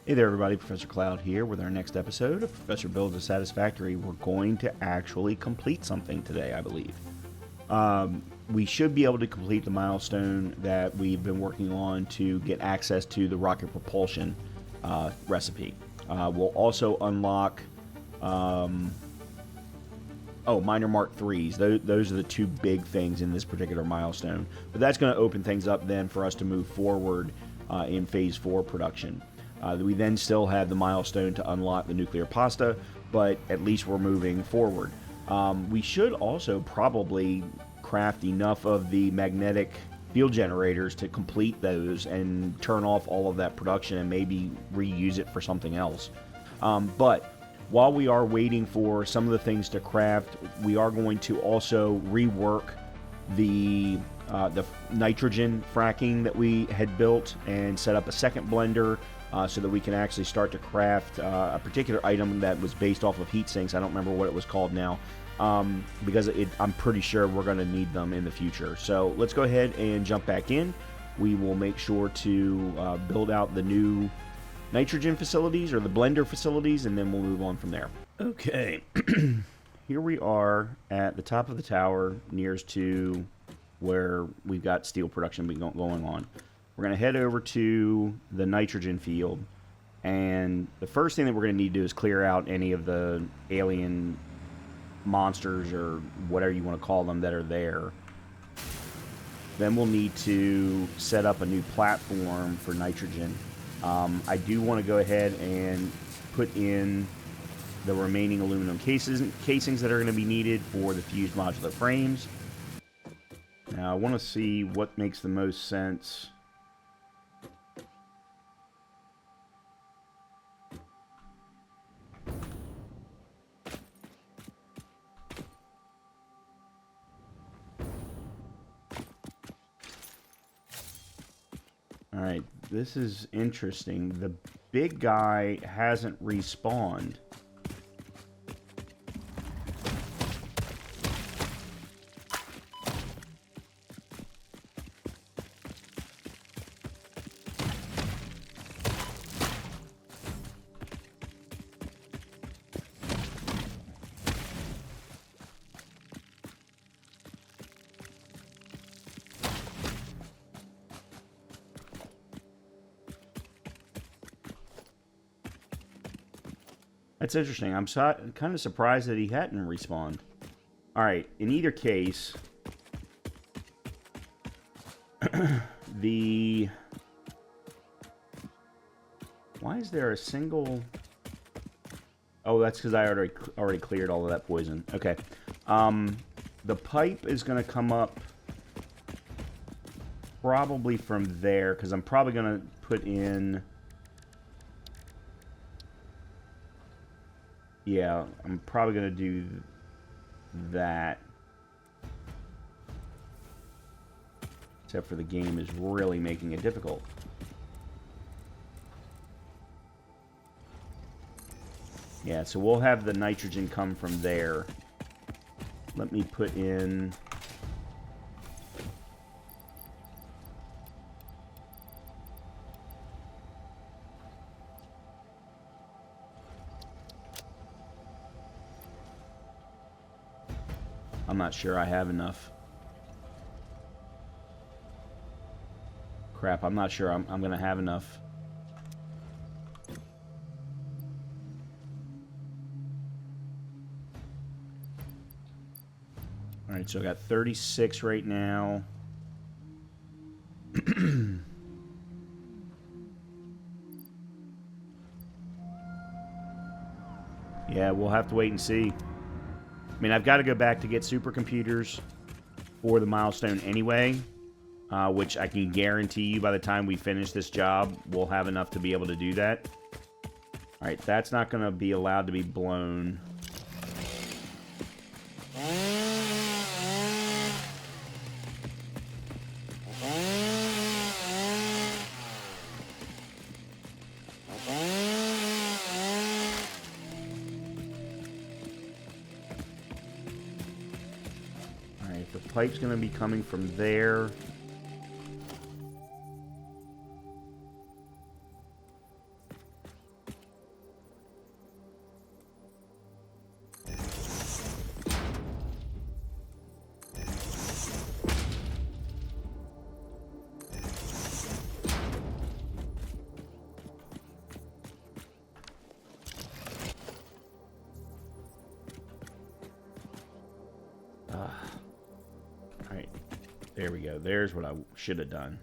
Hey there everybody, Professor Cloud here with our next episode of Professor Builds a Satisfactory. We're going to actually complete something today, I believe. We should be able to complete the milestone that we've been working on to get access to the rocket propulsion recipe. We'll also unlock minor Mark 3s. Those are the two big things in this particular milestone. But that's going to open things up then for us to move forward in Phase 4 production. We then still have the milestone to unlock the nuclear pasta, but at least we're moving forward. We should also probably craft enough of the magnetic field generators to complete those and turn off all of that production and maybe reuse it for something else. But while we are waiting for some of the things to craft, we are going to also rework the nitrogen fracking that we had built and set up a second blender so that we can actually start to craft a particular item that was based off of heat sinks. I don't remember what it was called now, because I'm pretty sure we're going to need them in the future. So let's go ahead and jump back in. We will make sure to build out the new nitrogen facilities or the blender facilities, and then we'll move on from there. Okay, here we are at the top of the tower nearest to where we've got steel production going on. We're going to head over to the nitrogen field, and the first thing that we're going to need to do is clear out any of the alien monsters or whatever you want to call them that are there. Then we'll need to set up a new platform for nitrogen. I do want to go ahead and put in the remaining aluminum casings that are going to be needed for the fused modular frames. Now I want to see what makes the most sense. Alright, this is interesting. The big guy hasn't respawned. That's interesting. I'm kind of surprised that he hadn't respawned. Alright, in either case, why is there a single... Oh, that's because I already cleared all of that poison. Okay. The pipe is going to come up probably from there, because I'm probably going to put in... Yeah, I'm probably going to do that. Except for the game is really making it difficult. Yeah, so we'll have the nitrogen come from there. Let me put in... I'm not sure I have enough. Crap, I'm not sure I'm going to have enough. Alright, so I got 36 right now. Yeah, we'll have to wait and see. I mean, I've got to go back to get supercomputers for the milestone anyway, which I can guarantee you by the time we finish this job, we'll have enough to be able to do that. Alright, that's not going to be allowed to be blown. The pipe's going to be coming from there. There we go. There's what I should have done.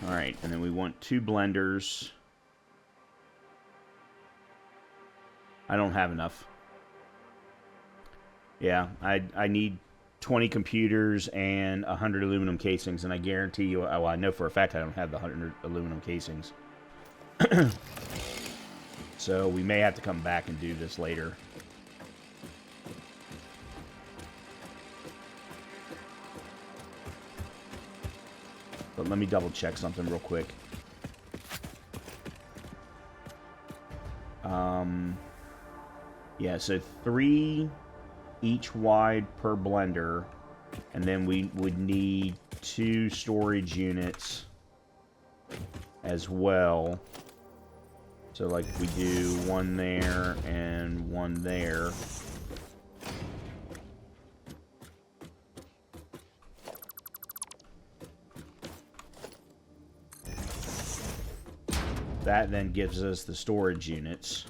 Alright, and then we want 2 blenders. I don't have enough. Yeah, I need 20 computers and 100 aluminum casings, and I guarantee you, well, I know for a fact I don't have the 100 aluminum casings. So we may have to come back and do this later. But let me double check something real quick. Yeah, so 3 each wide per blender, and then we would need 2 storage units as well. So like we do 1 there and 1 there. That then gives us the storage units.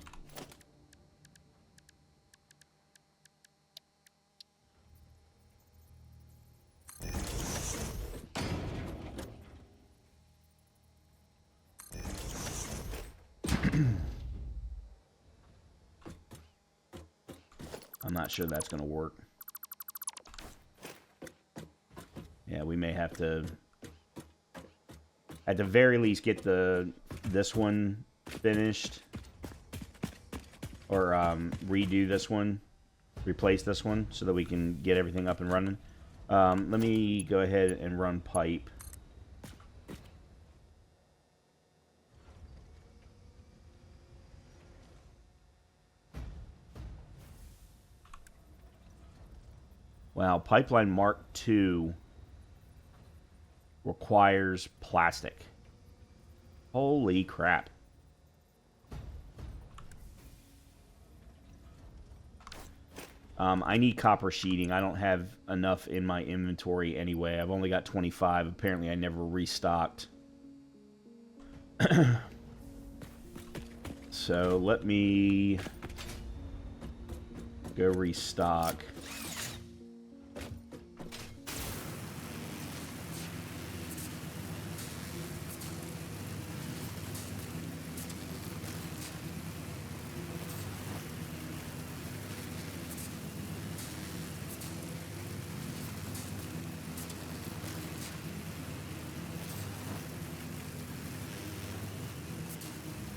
I'm not sure that's going to work. Yeah, we may have to, at the very least, get this one finished, or redo this one, replace this one, so that we can get everything up and running. Let me go ahead and run pipe. Wow, pipeline Mark II requires plastic. Holy crap. I need copper sheeting. I don't have enough in my inventory anyway. I've only got 25. Apparently, I never restocked. So let me go restock.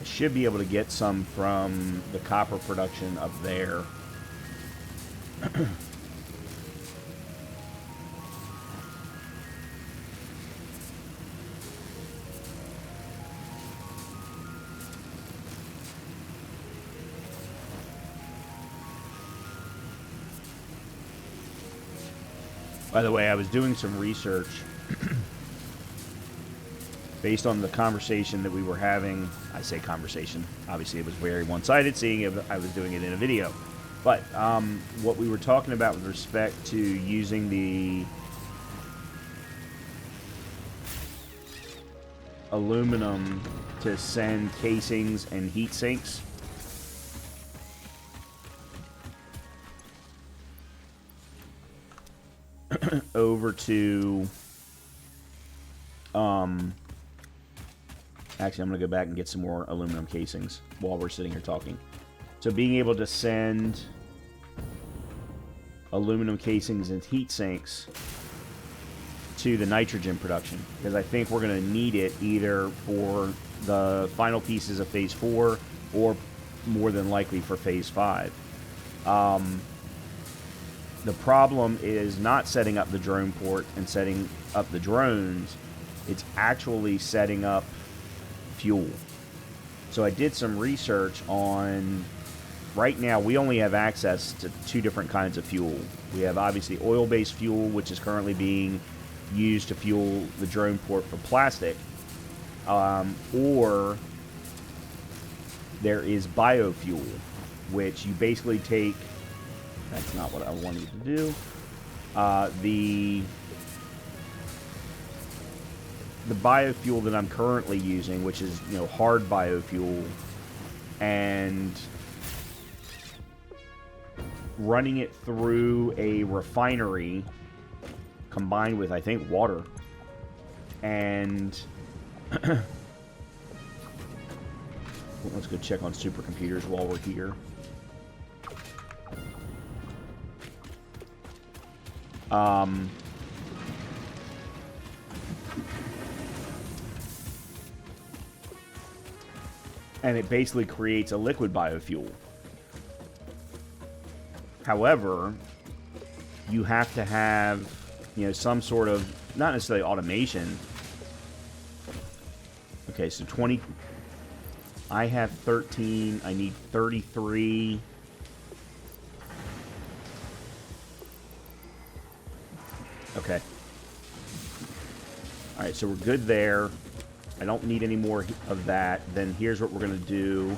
Should be able to get some from the copper production up there. By the way, I was doing some research based on the conversation that we were having. I say conversation. Obviously, it was very one-sided, seeing if I was doing it in a video. But what we were talking about with respect to using the aluminum to send casings and heat sinks. Over to actually, I'm going to go back and get some more aluminum casings while we're sitting here talking. So being able to send aluminum casings and heat sinks to the nitrogen production, because I think we're going to need it either for the final pieces of Phase 4 or more than likely for Phase 5. The problem is not setting up the drone port and setting up the drones. It's actually setting up fuel. So I did some research on right now we only have access to 2 different kinds of fuel. We have obviously oil-based fuel, which is currently being used to fuel the drone port for plastic, or there is biofuel, which you basically take. That's not what I wanted to do. The biofuel that I'm currently using, which is, you know, hard biofuel, and running it through a refinery combined with, I think, water, and let's go check on supercomputers while we're here. And it basically creates a liquid biofuel. However, you have to have, you know, some sort of, not necessarily automation. Okay, so 20. I have 13. I need 33. Okay. Alright, so we're good there. I don't need any more of that. Then here's what we're going to do.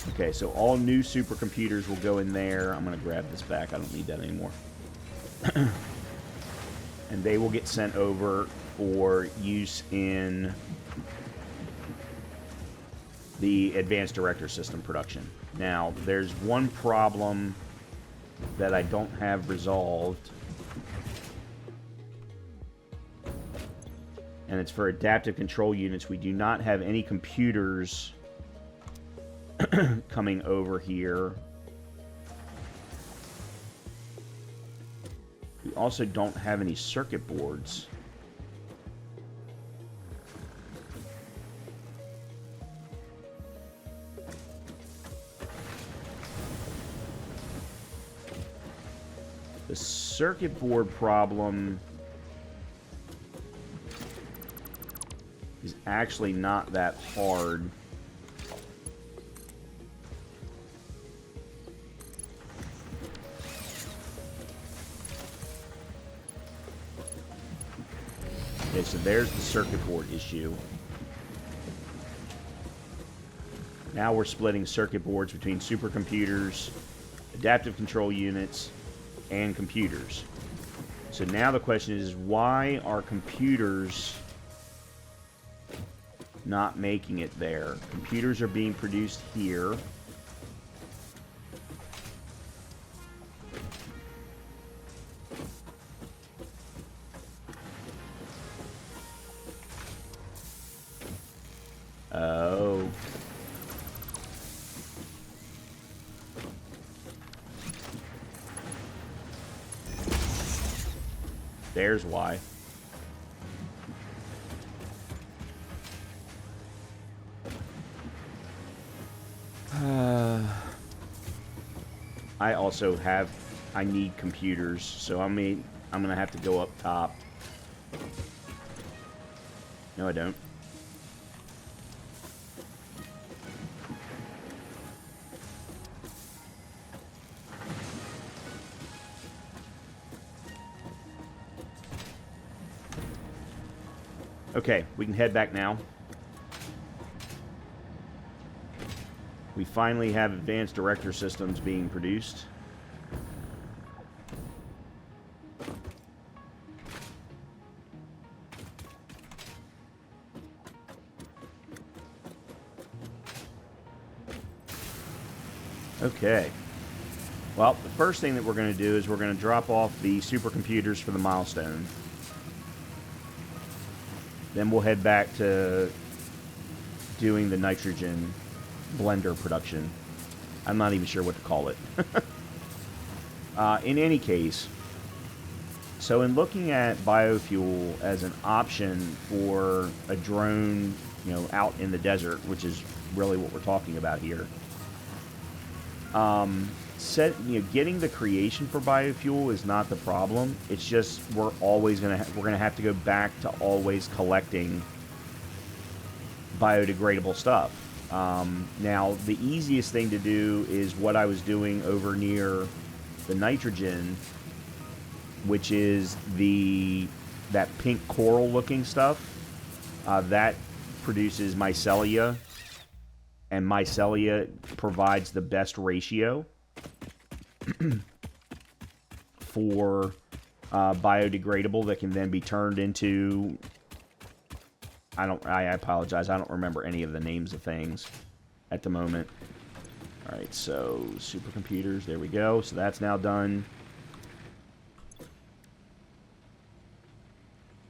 Okay, so all new supercomputers will go in there. I'm going to grab this back. I don't need that anymore. And they will get sent over for use in the Advanced Director System production. Now, there's one problem that I don't have resolved, and it's for adaptive control units. We do not have any computers coming over here. We also don't have any circuit boards. The circuit board problem is actually not that hard. Okay, so there's the circuit board issue. Now we're splitting circuit boards between supercomputers, adaptive control units, and computers. So now the question is, why are computers not making it there? Computers are being produced here. Oh. There's why. I also have, I need computers, so I'm gonna have to go up top. No, I don't. Okay, we can head back now. We finally have advanced director systems being produced. Okay. Well, the first thing that we're going to do is we're going to drop off the supercomputers for the milestone. Then we'll head back to doing the nitrogen blender production. I'm not even sure what to call it. In any case, so in looking at biofuel as an option for a drone, you know, out in the desert, which is really what we're talking about here, getting the creation for biofuel is not the problem. It's just we're gonna have to go back to always collecting biodegradable stuff. Now, the easiest thing to do is what I was doing over near the nitrogen, which is that pink coral looking stuff. That produces mycelia, and mycelia provides the best ratio for biodegradable that can then be turned into... I apologize, I don't remember any of the names of things at the moment. Alright, so supercomputers, there we go. So that's now done.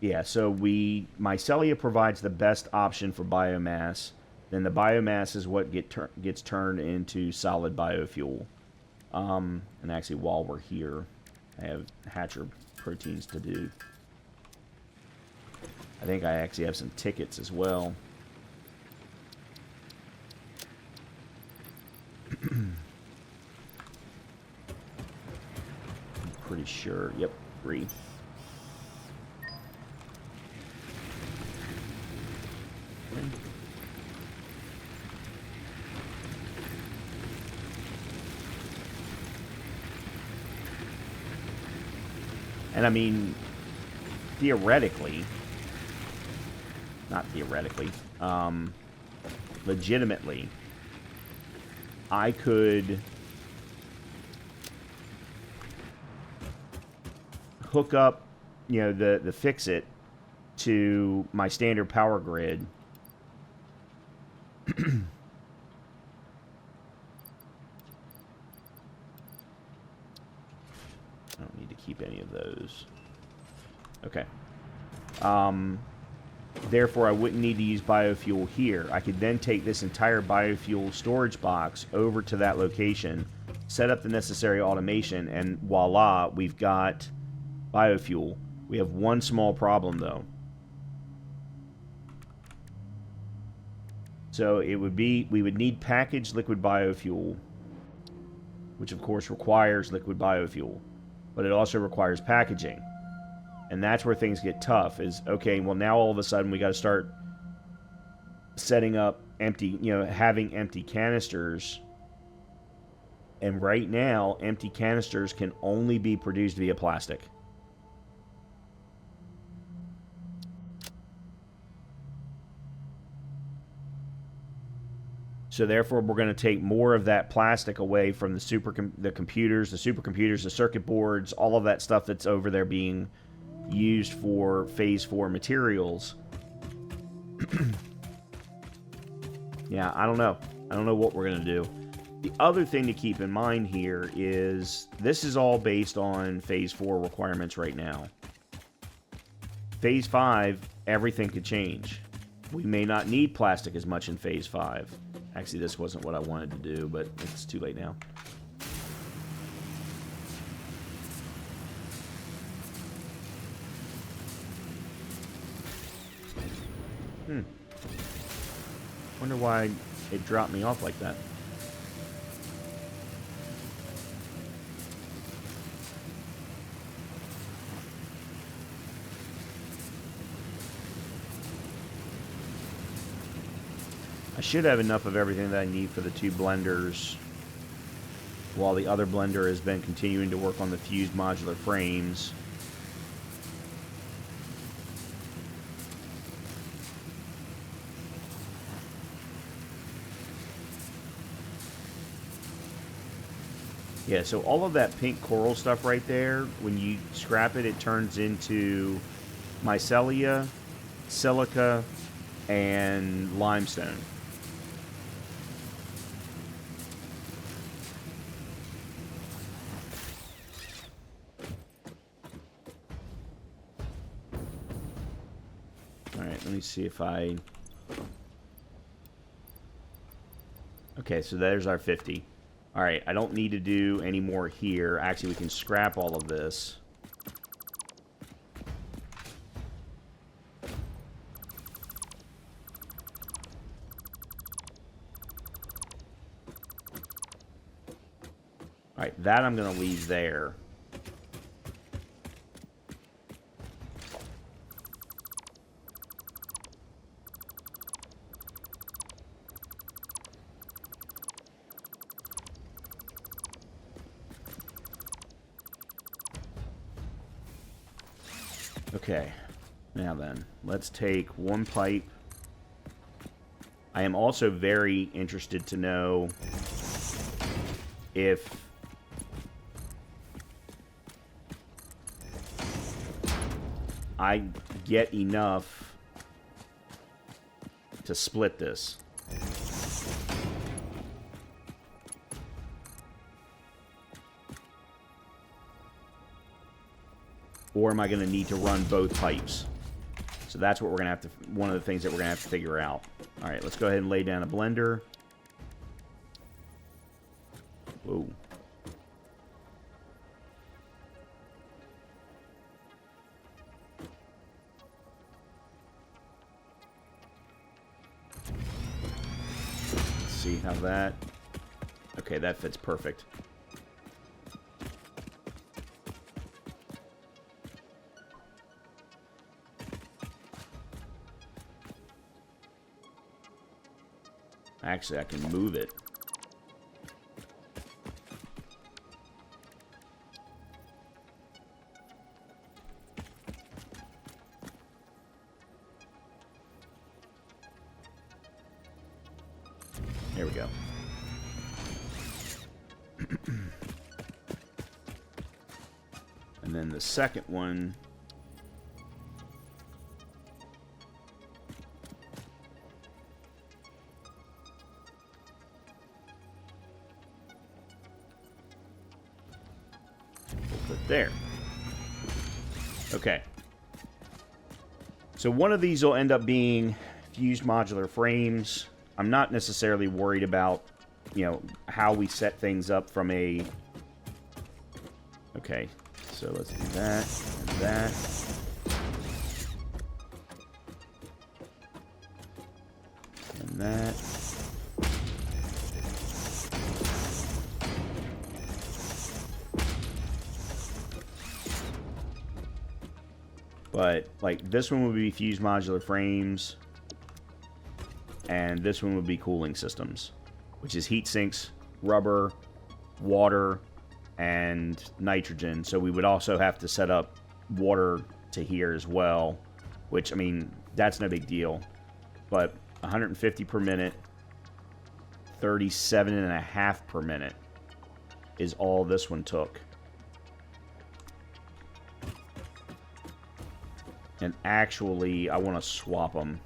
Yeah, so mycelia provides the best option for biomass. Then the biomass is what gets turned into solid biofuel. And actually, while we're here, I have hatcher proteins to do. I think I actually have some tickets as well. I'm pretty sure. Yep, 3. And I mean, theoretically, not theoretically, legitimately, I could hook up, the fix-it to my standard power grid. I don't need to keep any of those. Okay. Therefore, I wouldn't need to use biofuel here. I could then take this entire biofuel storage box over to that location, set up the necessary automation, and voila, we've got biofuel. We have one small problem, though. So we would need packaged liquid biofuel, which of course requires liquid biofuel, but it also requires packaging. And that's where things get tough, is, okay, well, now all of a sudden we got to start setting up having empty canisters. And right now, empty canisters can only be produced via plastic. So therefore, we're going to take more of that plastic away from the computers, the circuit boards, all of that stuff that's over there being used for phase 4 materials. Yeah, I don't know. I don't know what we're going to do. The other thing to keep in mind here is this is all based on phase 4 requirements right now. Phase 5, everything could change. We may not need plastic as much in phase 5. Actually, this wasn't what I wanted to do, but it's too late now. Wonder why it dropped me off like that. I should have enough of everything that I need for the 2 blenders, while the other blender has been continuing to work on the fused modular frames. Yeah, so all of that pink coral stuff right there, when you scrap it, it turns into mycelia, silica, and limestone. Alright, let me see if I... Okay, so there's our 50. Alright, I don't need to do any more here. Actually, we can scrap all of this. Alright, that I'm going to leave there. Okay, now then, let's take one pipe. I am also very interested to know if I get enough to split this. Or am I going to need to run both pipes? So that's what we're going to have to, one of the things that we're going to have to figure out. All right, let's go ahead and lay down a blender. Whoa. Let's see how that, okay, that fits perfect. Actually, I can move it. There we go. And then the second one. There. Okay. So one of these will end up being fused modular frames. I'm not necessarily worried about, you know, how we set things up from a... Okay. So let's do that and that. And that. But, like, this one would be fused modular frames, and this one would be cooling systems, which is heat sinks, rubber, water, and nitrogen. So we would also have to set up water to here as well, which, I mean, that's no big deal. But 150 per minute, 37.5 per minute is all this one took. And actually, I want to swap them.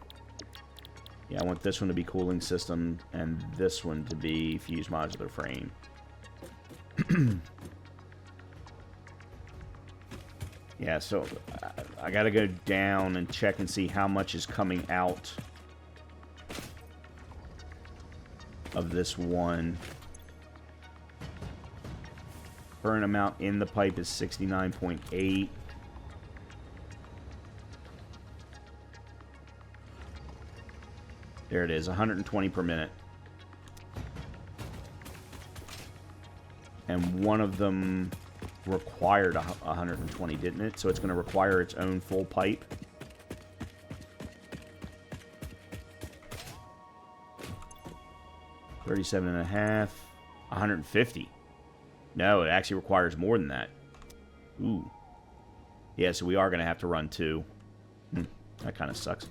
Yeah, I want this one to be cooling system and this one to be fused modular frame. Yeah, so I got to go down and check and see how much is coming out of this one. Current amount in the pipe is 69.8. There it is, 120 per minute. And one of them required 120, didn't it? So it's going to require its own full pipe. $37.5, 150. No, it actually requires more than that. Ooh. Yeah, so we are going to have to run two. That kind of sucks.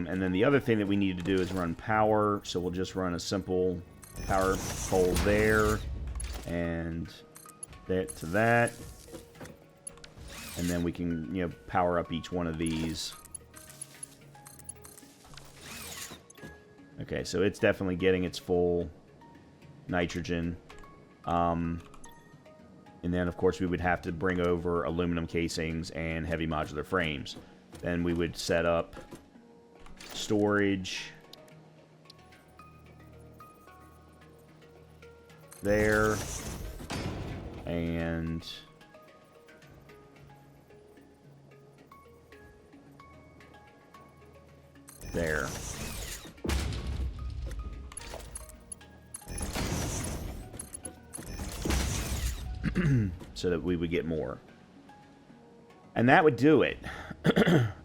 And then the other thing that we need to do is run power. So we'll just run a simple power pole there. And that to that. And then we can, you know, power up each one of these. Okay, so it's definitely getting its full nitrogen. And then, of course, we would have to bring over aluminum casings and heavy modular frames. Then we would set up storage there, and There. So that we would get more. And that would do it.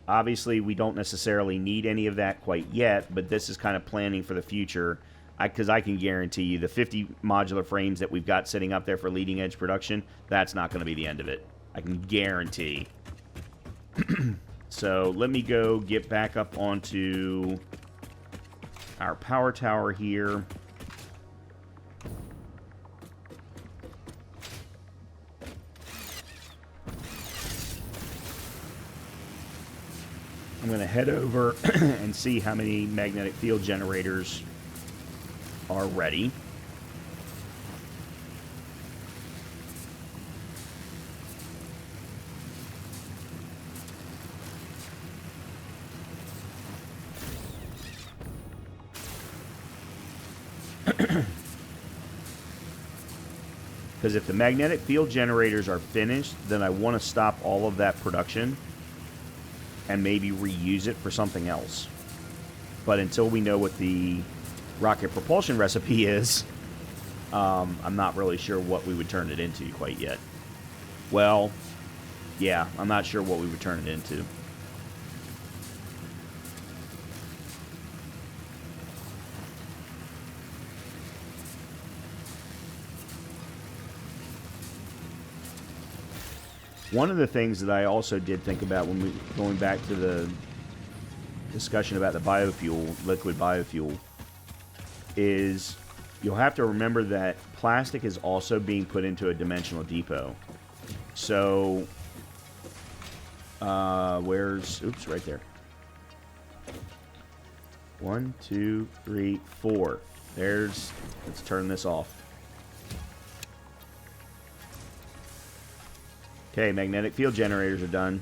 Obviously, we don't necessarily need any of that quite yet, but this is kind of planning for the future. Because I can guarantee you the 50 modular frames that we've got sitting up there for leading edge production, that's not going to be the end of it. I can guarantee. So let me go get back up onto our power tower here. I'm going to head over and see how many magnetic field generators are ready. Because if the magnetic field generators are finished, then I want to stop all of that production and maybe reuse it for something else. But until we know what the rocket propulsion recipe is, I'm not really sure what we would turn it into quite yet. Well, yeah, I'm not sure what we would turn it into. One of the things that I also did think about when we going back to the discussion about the biofuel, liquid biofuel, is you'll have to remember that plastic is also being put into a dimensional depot. So, oops, right there. 1, 2, 3, 4. Let's turn this off. Okay, magnetic field generators are done.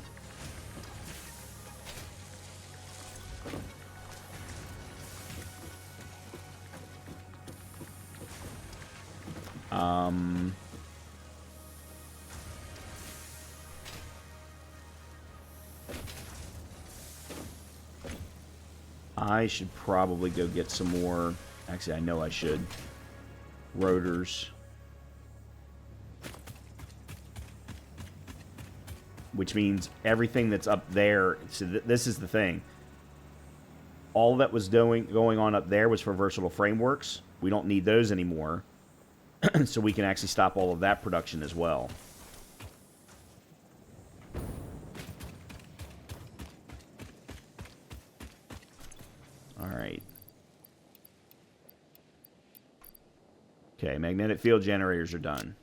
I should probably go get some more. Actually, I know I should. Rotors. Which means everything that's up there. So this is the thing. All that was going on up there was for versatile frameworks. We don't need those anymore. So we can actually stop all of that production as well. All right. Okay, magnetic field generators are done.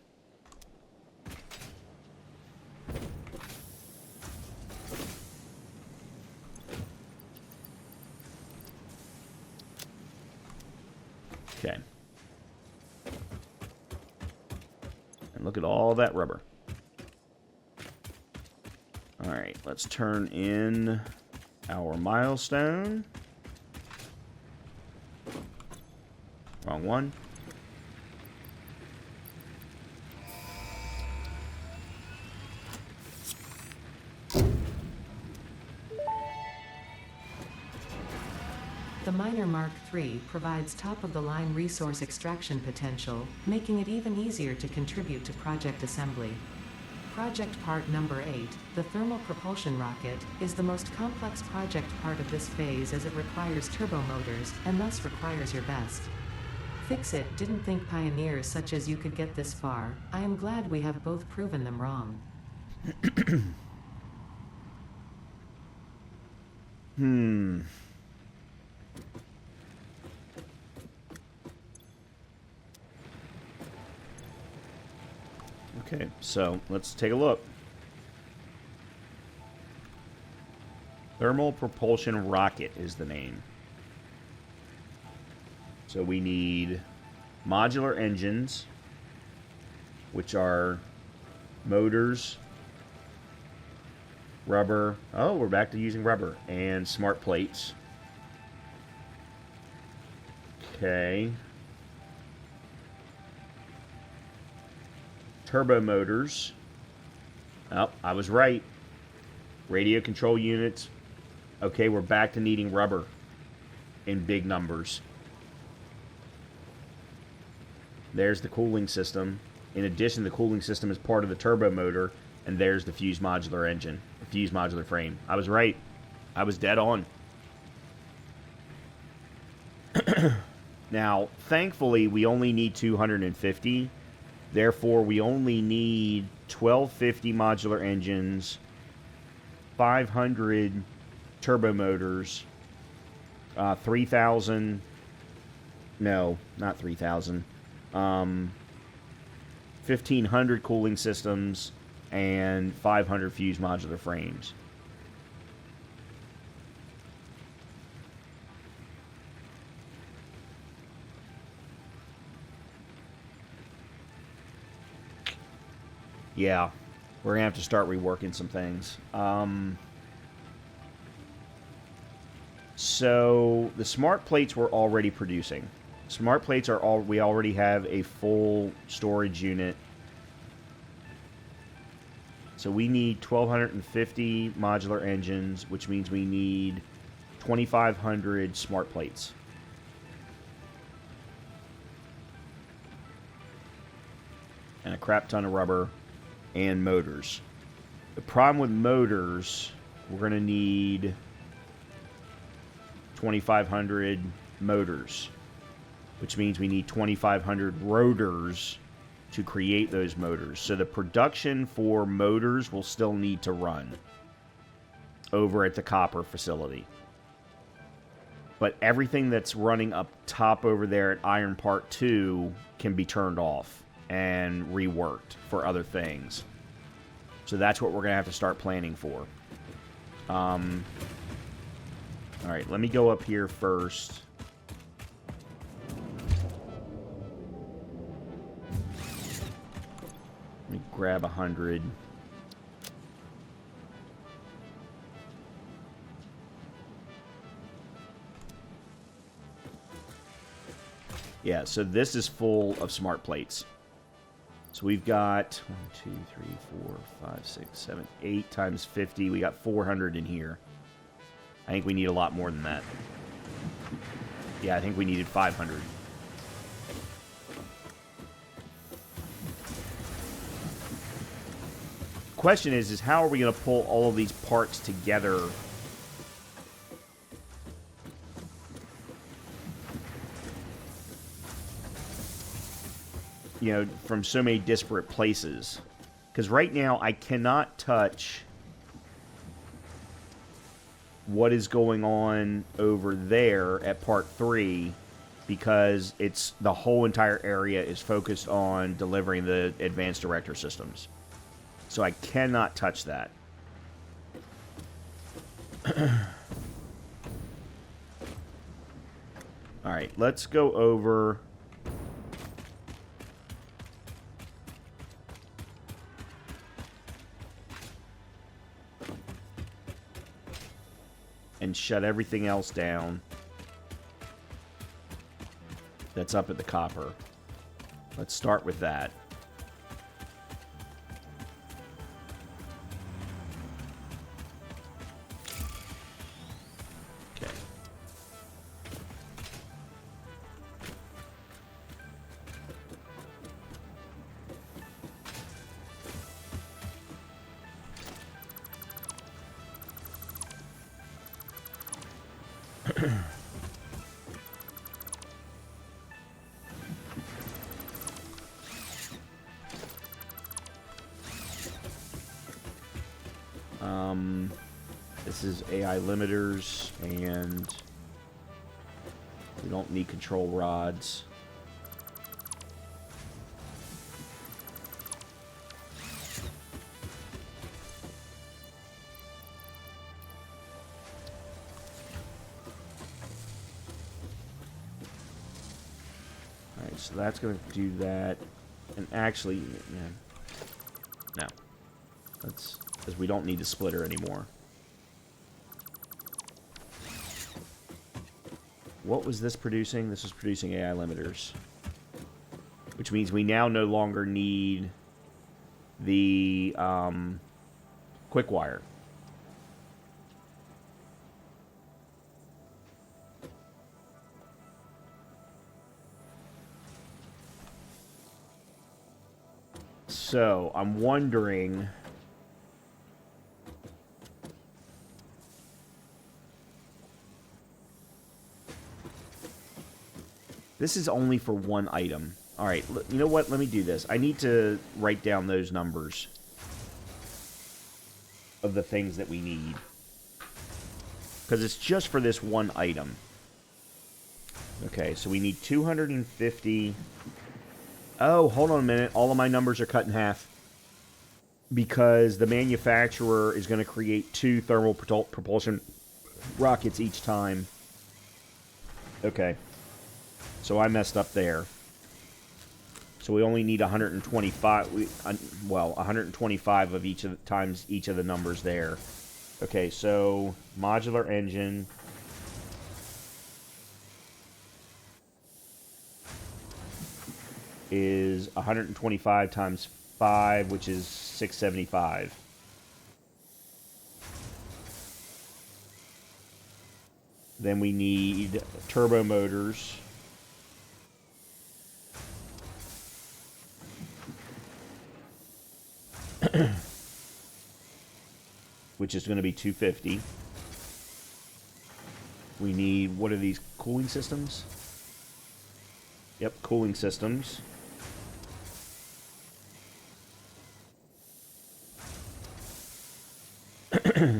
Okay. And look at all that rubber. All right, let's turn in our milestone. Wrong one. The Miner Mark III provides top-of-the-line resource extraction potential, making it even easier to contribute to project assembly. Project part number 8, the thermal propulsion rocket, is the most complex project part of this phase as it requires turbo motors, and thus requires your best. Fix it, didn't think pioneers such as you could get this far. I am glad we have both proven them wrong. Okay, so let's take a look. Thermal propulsion rocket is the name. So we need modular engines, which are motors, rubber. Oh, we're back to using rubber. And smart plates. Okay. Turbo motors. Oh, I was right. Radio control units. Okay, we're back to needing rubber. in big numbers. There's the cooling system. In addition, the cooling system is part of the turbo motor, and there's the fused modular engine, the fused modular frame. I was right. I was dead on. Now, thankfully, we only need 250. Therefore, we only need 1250 modular engines, 500 turbo motors, 3,000... No, not 3,000. 1,500 cooling systems, and 500 fused modular frames. Yeah, we're going to have to start reworking some things. So, the smart plates we're already producing. Smart plates are all... We already have a full storage unit. So we need 1,250 modular engines, which means we need 2,500 smart plates. And a crap ton of rubber and motors. The problem with motors, we're going to need 2,500 motors, which means we need 2,500 rotors to create those motors. So the production for motors will still need to run over at the copper facility. But everything that's running up top over there at Iron Part 2 can be turned off and reworked for other things. So that's what we're going to have to start planning for. Alright, let me go up here first. Let me grab 100. Yeah, so this is full of smart plates. So we've got 1, 2, 3, 4, 5, 6, 7, 8 times 50. We got 400 in here. I think we need a lot more than that. Yeah, I think we needed 500. Question is how are we going to pull all of these parts together? You know, from so many disparate places. Because right now, I cannot touch what is going on over there at Part 3 because it's the whole entire area is focused on delivering the advanced director systems. So I cannot touch that. Alright, let's go over... and shut everything else down that's up at the copper. Let's start with that. Okay. This is AI limiters, and we don't need control rods. Alright, so that's going to do that. And actually, yeah, no. That's because we don't need the splitter anymore. What was this producing? This was producing AI limiters. Which means we now no longer need the quick wire. So, I'm wondering... This is only for one item. Alright, you know what? Let me do this. I need to write down those numbers of the things that we need. Because it's just for this one item. Okay, so we need 250... Oh, hold on a minute. All of my numbers are cut in half. Because the manufacturer is going to create 2 thermal propulsion rockets each time. Okay. So I messed up there. So we only need 125. Well, 125 of each of the times each of the numbers there. Okay, so modular engine. Is 125 times 5, which is 675. Then we need turbo motors. Which is going to be 250. We need, what are these, cooling systems? Yep, cooling systems.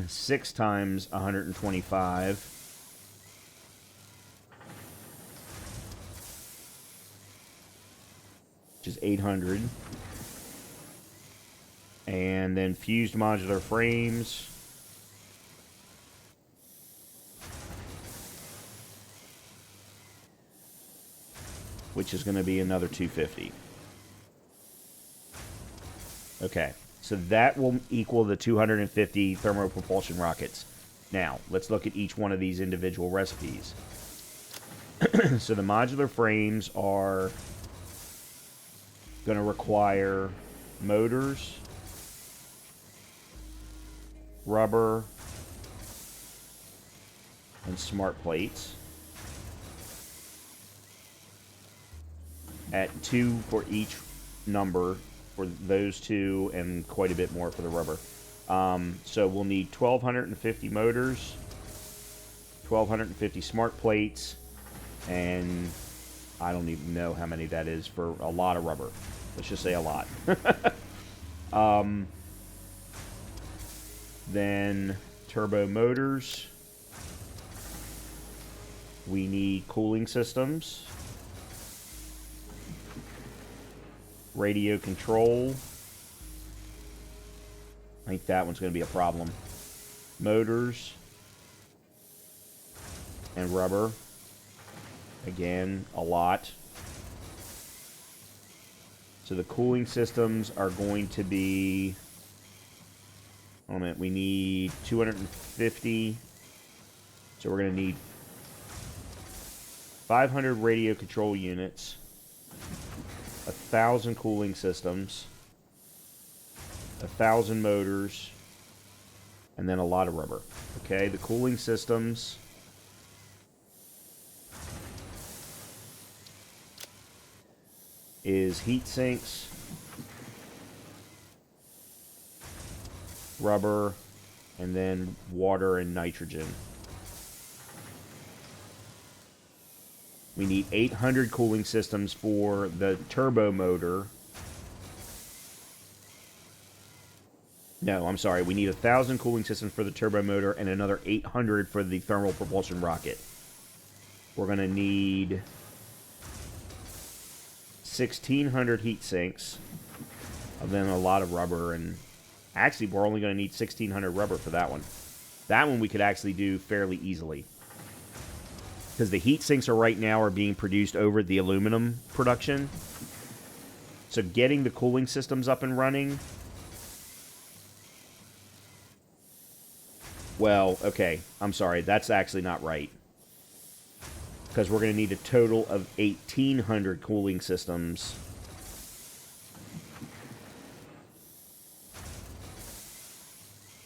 Six times 125. Which is 800. And then fused modular frames. Which is going to be another 250. Okay, so that will equal the 250 thermopropulsion rockets. Now, let's look at each one of these individual recipes. So the modular frames are going to require motors, rubber, and smart plates. At 2 for each number for those 2 and quite a bit more for the rubber. So we'll need 1,250 motors, 1,250 smart plates, and I don't even know how many that is for a lot of rubber. Let's just say a lot. Then turbo motors. We need cooling systems. Radio control. I think that one's going to be a problem. Motors. And rubber. Again, a lot. So the cooling systems are going to be... Hold on a minute. We need 250. So we're going to need 500 radio control units. 1,000 cooling systems, 1,000 motors, and then a lot of rubber. Okay, the cooling systems is heat sinks, rubber, and then water and nitrogen. We need 800 cooling systems for the turbo motor. No, I'm sorry. We need 1,000 cooling systems for the turbo motor and another 800 for the thermal propulsion rocket. We're going to need 1,600 heat sinks. And then a lot of rubber. And actually, we're only going to need 1,600 rubber for that one. That one we could actually do fairly easily. Because the heat sinks right now are being produced over the aluminum production. So getting the cooling systems up and running... Well, okay, I'm sorry, that's actually not right. Because we're going to need a total of 1,800 cooling systems.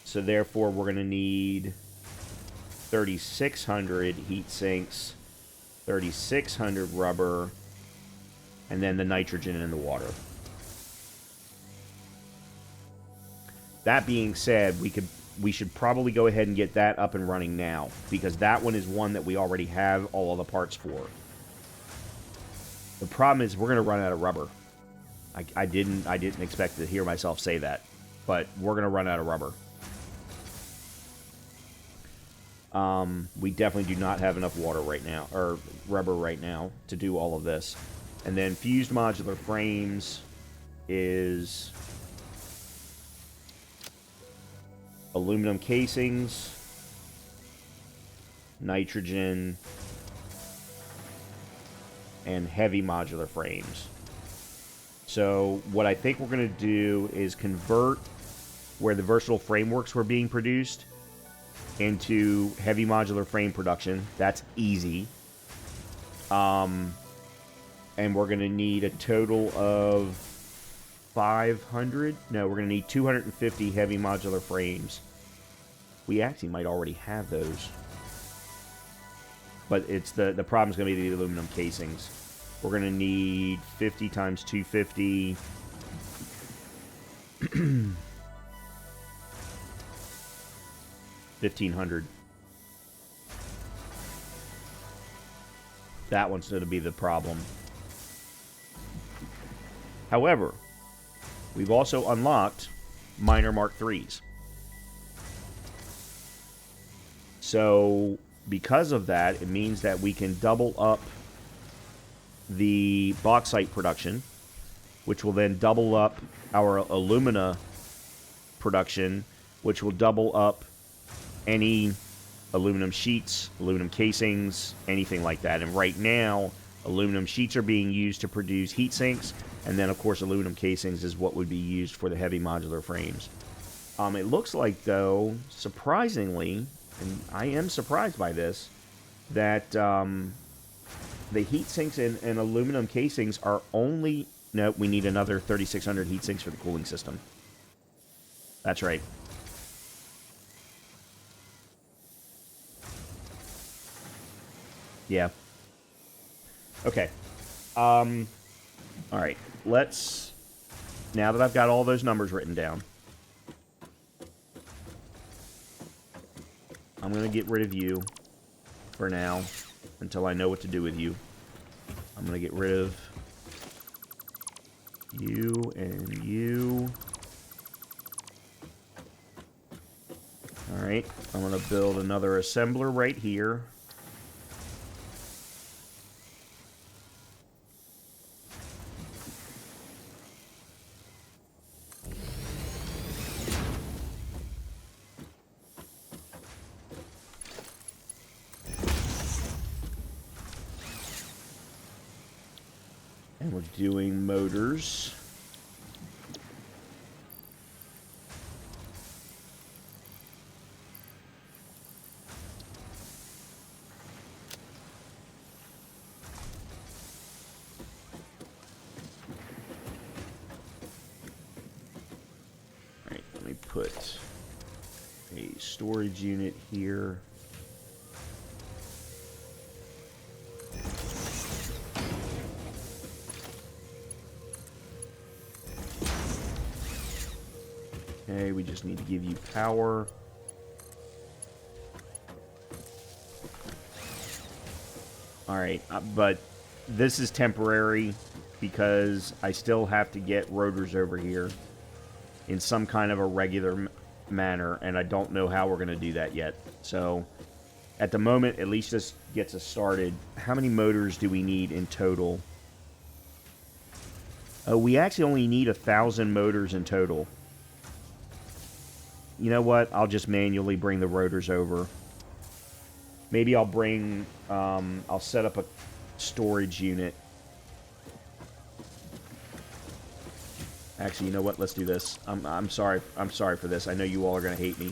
So therefore, we're going to need 3,600 heat sinks, 3,600 rubber, and then the nitrogen and the water. That being said, we should probably go ahead and get that up and running now, because that one is one that we already have all of the parts for. The problem is we're going to run out of rubber. I didn't expect to hear myself say that, but we're going to run out of rubber. We definitely do not have enough water right now, or rubber right now, to do all of this. And then fused modular frames is aluminum casings, nitrogen, and heavy modular frames. So what I think we're going to do is convert where the versatile frameworks were being produced into heavy modular frame production. That's easy. And we're going to need a total of 500. No, we're going to need 250 heavy modular frames. We actually might already have those. But it's the problem's going to be the aluminum casings. We're going to need 50 times 250. 1,500. That one's going to be the problem. However, we've also unlocked minor Mark IIIs. So, because of that, it means that we can double up the bauxite production, which will then double up our alumina production, which will double up any aluminum sheets, aluminum casings, anything like that. And right now, aluminum sheets are being used to produce heat sinks, and then, of course, aluminum casings is what would be used for the heavy modular frames. It looks like, though, surprisingly, and I am surprised by this, that the heat sinks and aluminum casings are only... No, we need another 3,600 heat sinks for the cooling system. That's right. Yeah. Okay. Alright. Let's... Now that I've got all those numbers written down, I'm going to get rid of you for now until I know what to do with you. I'm going to get rid of you and you. Alright. I'm going to build another assembler right here. And we're doing motors. Alright, let me put a storage unit here. Okay, we just need to give you power. Alright, but this is temporary because I still have to get rotors over here in some kind of a regular manner, and I don't know how we're going to do that yet. So, at the moment, at least this gets us started. How many motors do we need in total? Oh, we actually only need 1,000 motors in total. You know what? I'll just manually bring the rotors over. Maybe I'll bring... I'll set up a storage unit. Actually, you know what? Let's do this. I'm sorry. I'm sorry for this. I know you all are going to hate me.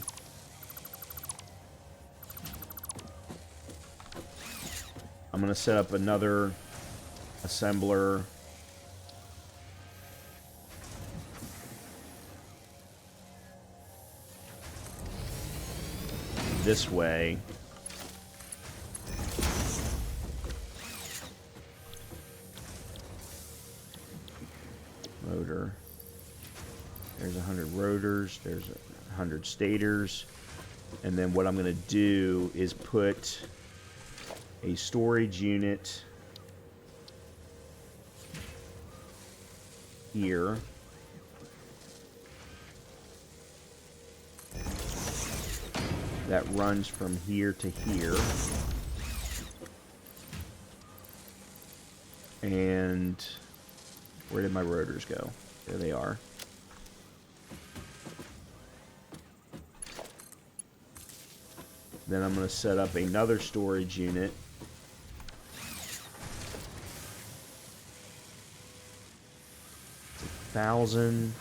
I'm going to set up another assembler. This way. Motor. There's 100 rotors. stators. There's 100 stators. And then what I'm going to do is put a storage unit here. That runs from here to here. And where did my rotors go? There they are. Then I'm going to set up another storage unit. It's 1,000.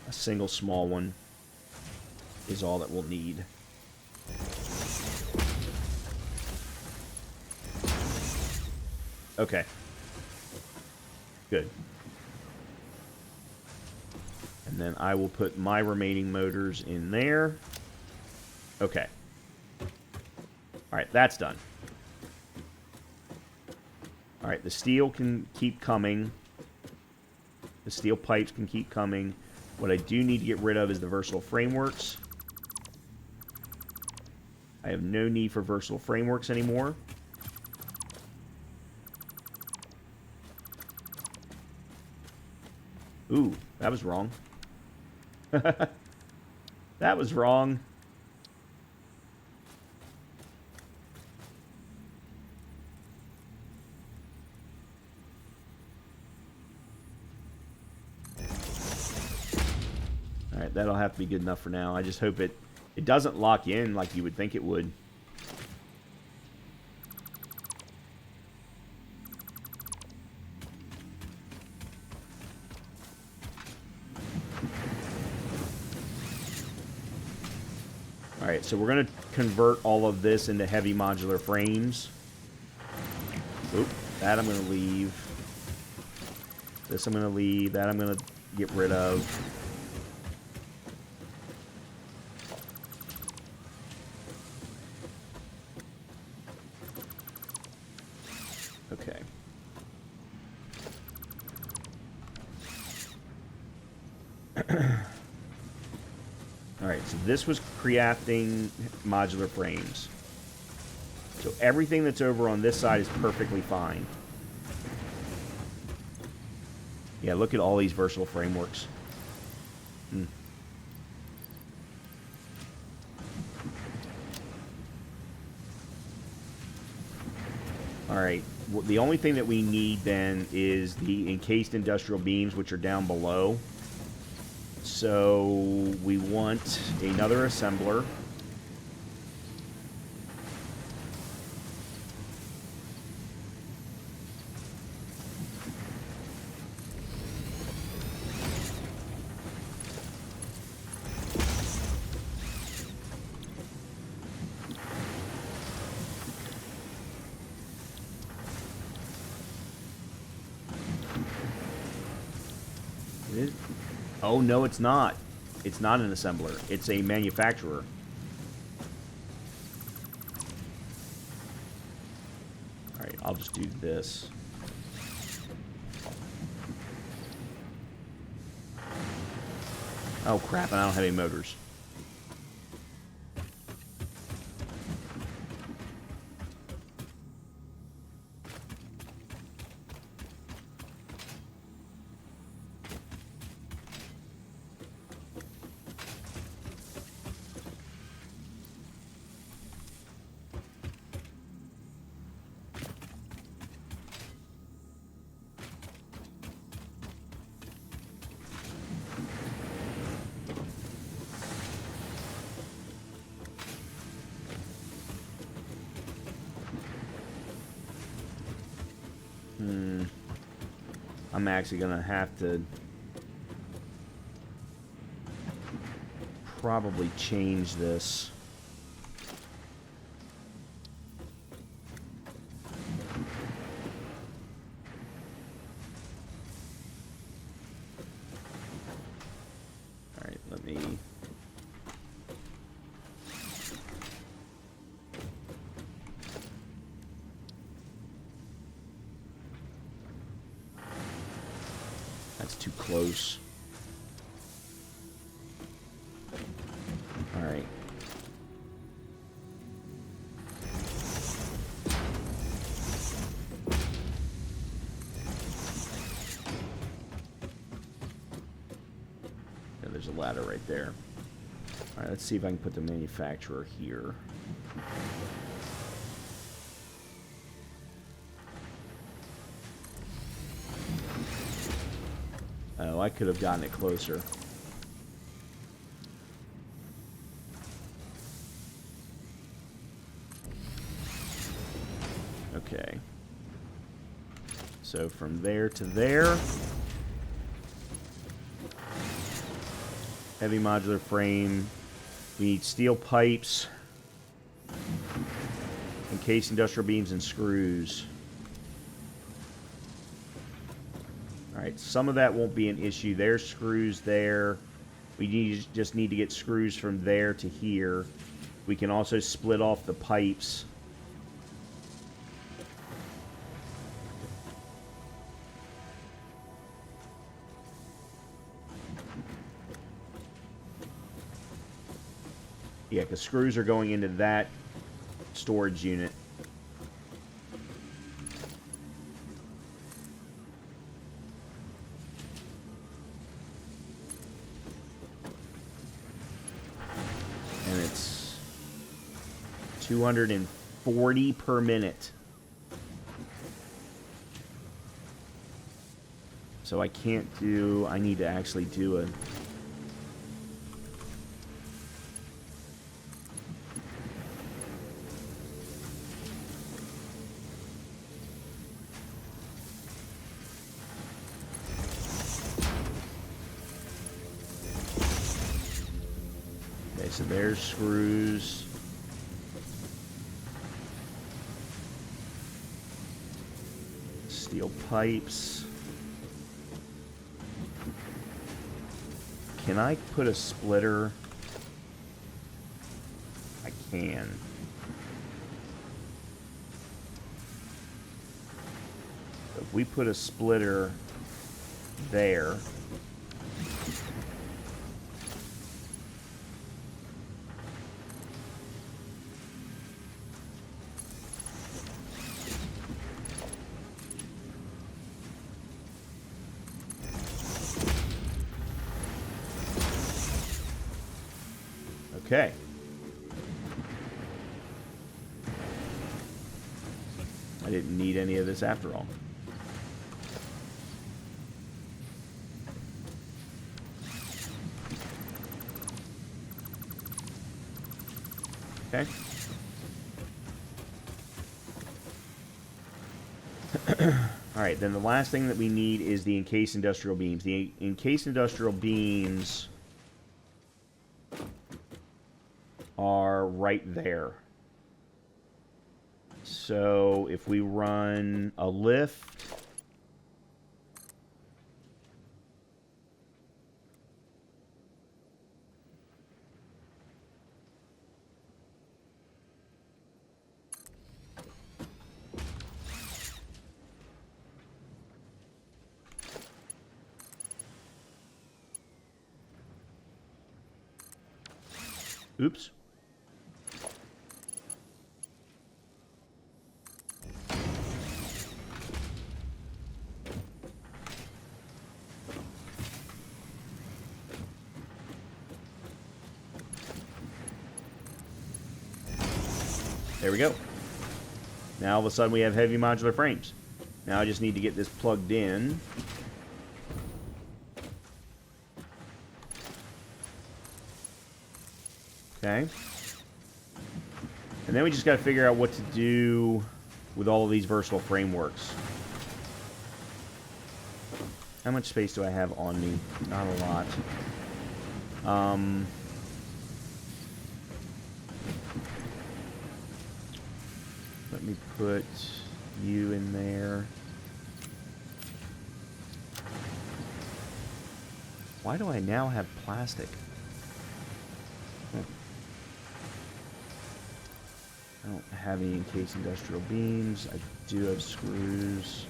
A single small one is all that we'll need. Okay. Good. And then I will put my remaining motors in there. Okay. Alright, that's done. Alright, the steel can keep coming. The steel pipes can keep coming. What I do need to get rid of is the versatile frameworks. I have no need for versatile frameworks anymore. Ooh, that was wrong. That was wrong. Alright, that'll have to be good enough for now. I just hope it doesn't lock in like you would think it would. Alright, so we're going to convert all of this into heavy modular frames. Oop, that I'm going to leave. This I'm going to leave. That I'm going to get rid of. Okay. Alright, so this was crafting modular frames. So everything that's over on this side is perfectly fine. Yeah, look at all these versatile frameworks. Alright, the only thing that we need then is the encased industrial beams, which are down below. So we want another assembler. Oh, no, it's not. It's not an assembler. It's a manufacturer. Alright, I'll just do this. Oh, crap, and I don't have any motors. I'm actually going to have to probably change this. All right, let me... That's too close. ladder right there. All right, let's see if I can put the manufacturer here. Oh, I could have gotten it closer. Okay. So from there to there. Heavy modular frame. We need steel pipes. Encased industrial beams and screws. Alright, some of that won't be an issue. There's screws there. We just need to get screws from there to here. We can also split off the pipes. Yeah, because screws are going into that storage unit. And it's 240 per minute. So I can't do... I need to actually do a... Okay, so there's screws. Steel pipes. Can I put a splitter? I can. So if we put a splitter there. Okay. I didn't need any of this after all. Okay. Alright, then the last thing that we need is the encased industrial beams. The encased industrial beams are right there. So if we run a lift, oops. There we go. Now all of a sudden we have heavy modular frames. Now I just need to get this plugged in. Okay. And then we just got to figure out what to do with all of these versatile frameworks. How much space do I have on me? Not a lot. Let me put you in there. Why do I now have plastic? I don't have any encased industrial beams. I do have screws.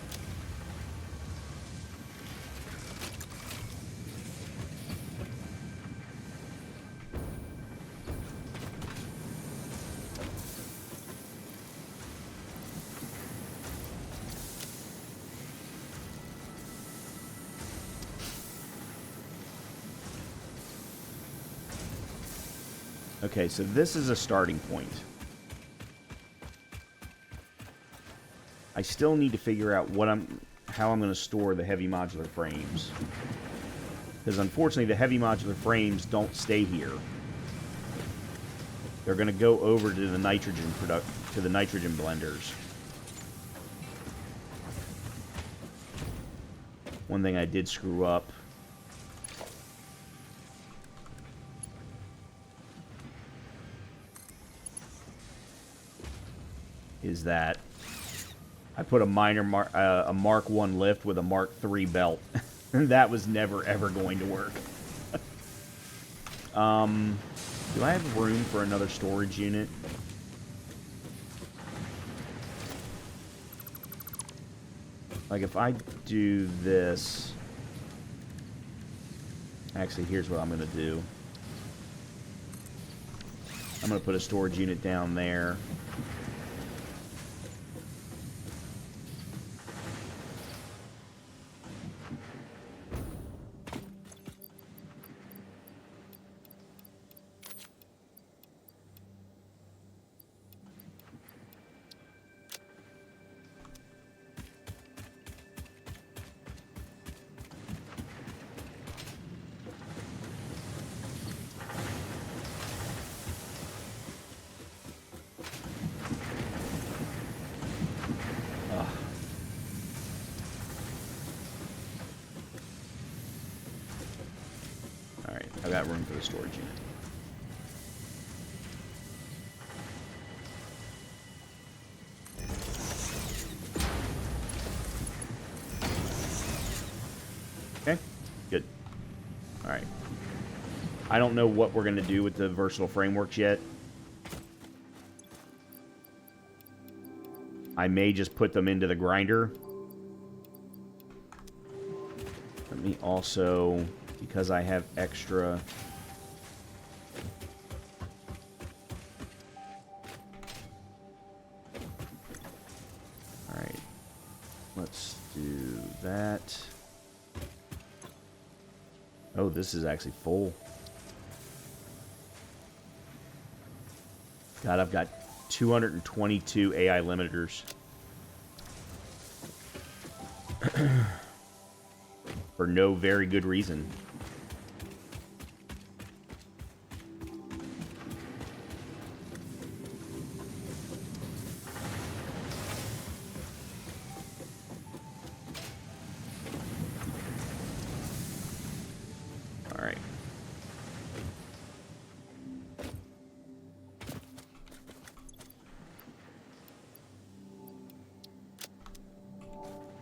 Okay, so this is a starting point. I still need to figure out how I'm going to store the heavy modular frames. Because unfortunately, the heavy modular frames don't stay here. They're going to go over to the nitrogen blenders. One thing I did screw up is that I put a Mark 1 lift with a Mark 3 belt. That was never ever going to work. Do I have room for another storage unit? Like if I do this... Actually, here's what I'm going to do. I'm going to put a storage unit down there. Alright, I've got room for the storage unit. Okay, good. Alright. I don't know what we're going to do with the versatile frameworks yet. I may just put them into the grinder. Let me also, because I have extra... Alright. Let's do that. Oh, this is actually full. God, I've got 222 AI limiters. For no very good reason. All right.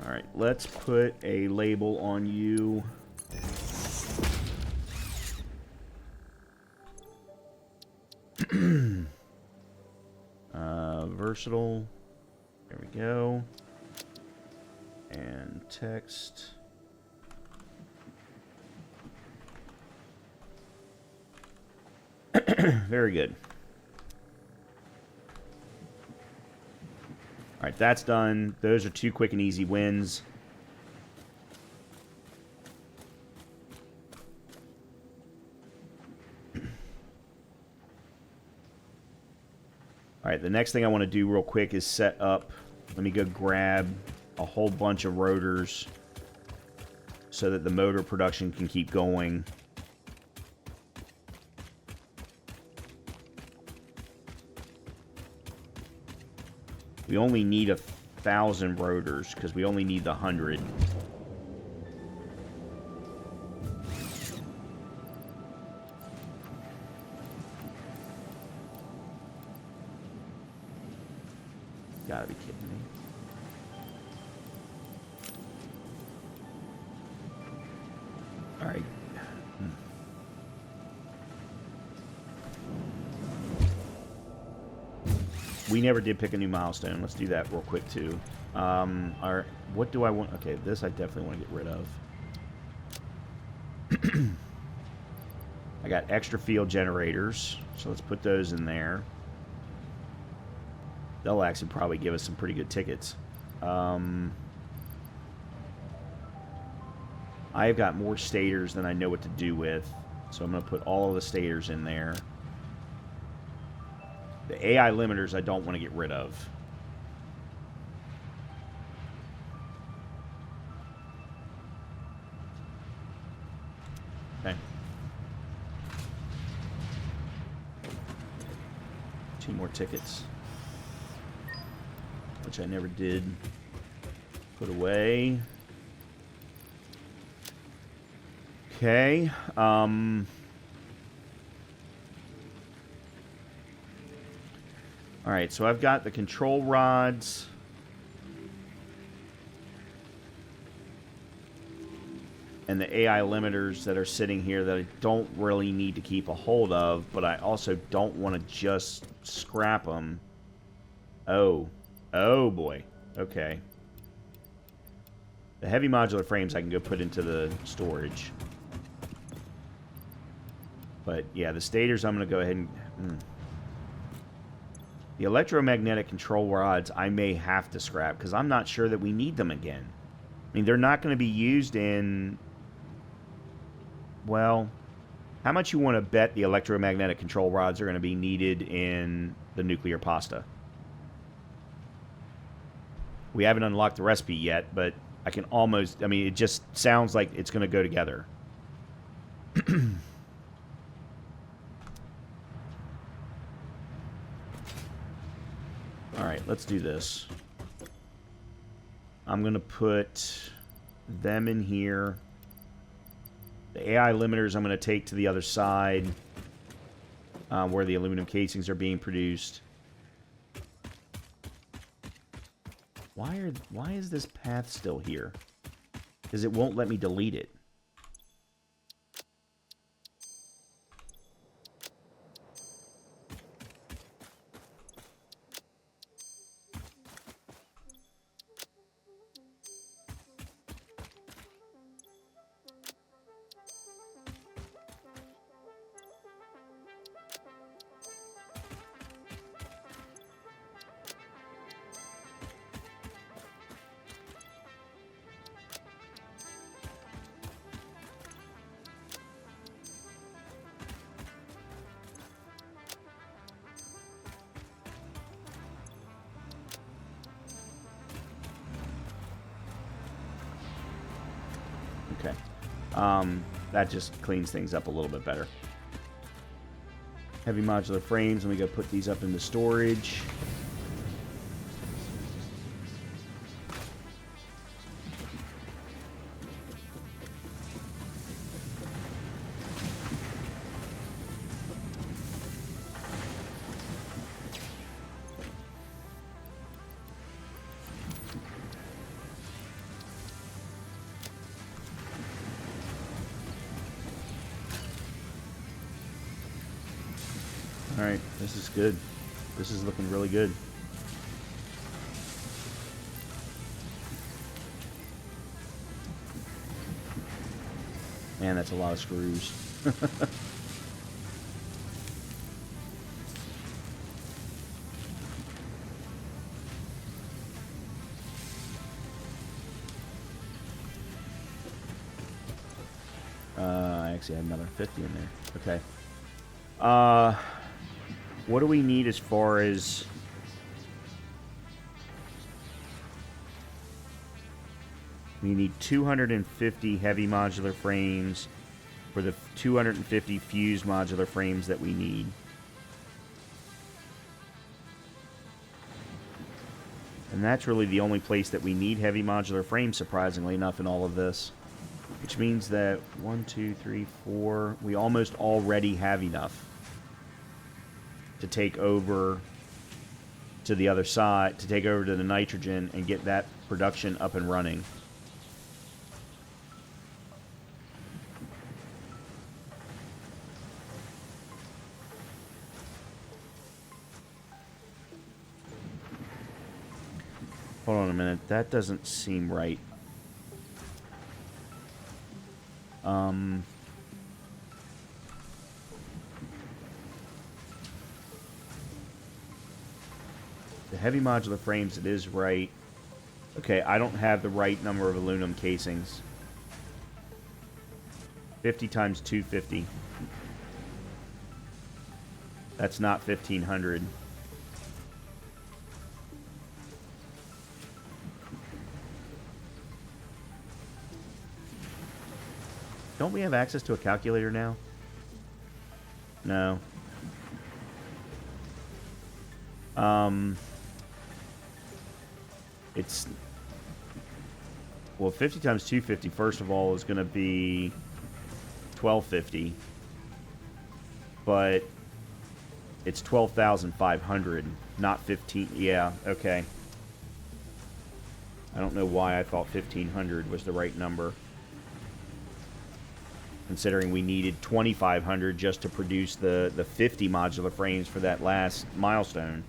All right, let's put a label on you. Versatile. There we go. And text. Very good. Alright, that's done. Those are two quick and easy wins. Alright, the next thing I want to do real quick is set up... Let me go grab a whole bunch of rotors so that the motor production can keep going. We only need 1,000 rotors because we only need the 100. Gotta be kidding me. All right. We never did pick a new milestone. Let's do that real quick, too. What do I want? Okay, this I definitely want to get rid of. I got extra field generators, so let's put those in there. They'll actually probably give us some pretty good tickets. I've got more stators than I know what to do with, so I'm going to put all of the stators in there. The AI limiters I don't want to get rid of. Okay. 2 more tickets. Which I never did put away. Okay. Alright, so I've got the control rods. And the AI limiters that are sitting here that I don't really need to keep a hold of, but I also don't want to just scrap them. Oh. Oh, boy. Okay. The heavy modular frames I can go put into the storage. But, yeah, the stators I'm going to go ahead and... The electromagnetic control rods I may have to scrap, because I'm not sure that we need them again. I mean, they're not going to be used in... Well, how much you want to bet the electromagnetic control rods are going to be needed in the nuclear pasta? We haven't unlocked the recipe yet, but I can almost... I mean, it just sounds like it's going to go together. Alright, let's do this. I'm going to put them in here. The AI limiters I'm going to take to the other side, where the aluminum casings are being produced. Why is this path still here? Because it won't let me delete it. Okay. That just cleans things up a little bit better. Heavy modular frames, and we go put these up into storage. Alright, this is good. This is looking really good. Man, that's a lot of screws. I actually had another 50 in there. Okay. What do we need as far as... We need 250 heavy modular frames for the 250 fused modular frames that we need. And that's really the only place that we need heavy modular frames, surprisingly enough, in all of this. Which means that 1, 2, 3, 4... We almost already have enough to take over to the other side, to take over to the nitrogen and get that production up and running. Hold on a minute, that doesn't seem right. The heavy modular frames, it is right. Okay, I don't have the right number of aluminum casings. 50 times 250. That's not 1,500. don't we have access to a calculator now? No. It's... Well, 50 times 250, first of all, is going to be 1250. But it's 12,500, not 15. Yeah, okay. I don't know why I thought 1,500 was the right number, considering we needed 2,500 just to produce the 50 modular frames for that last milestone.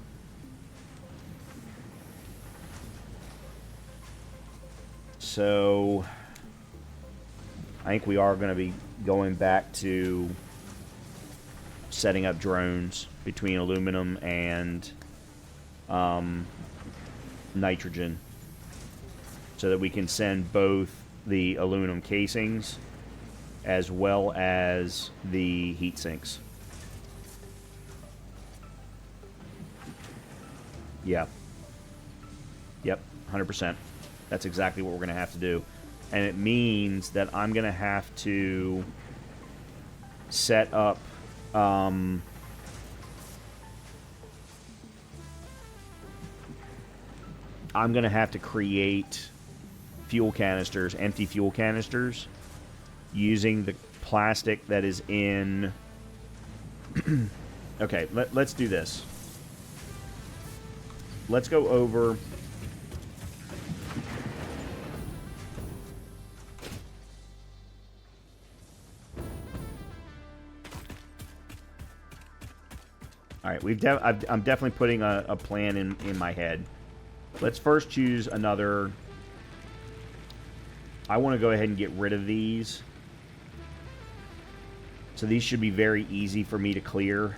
So I think we are going to be going back to setting up drones between aluminum and nitrogen, so that we can send both the aluminum casings as well as the heat sinks. Yeah. Yep, 100%. That's exactly what we're going to have to do. And it means that I'm going to have to set up I'm going to have to create fuel canisters, empty fuel canisters, using the plastic that is in... Okay, let's do this. Let's go over... Alright, I'm definitely putting a plan in my head. Let's first choose another... I want to go ahead and get rid of these. So these should be very easy for me to clear.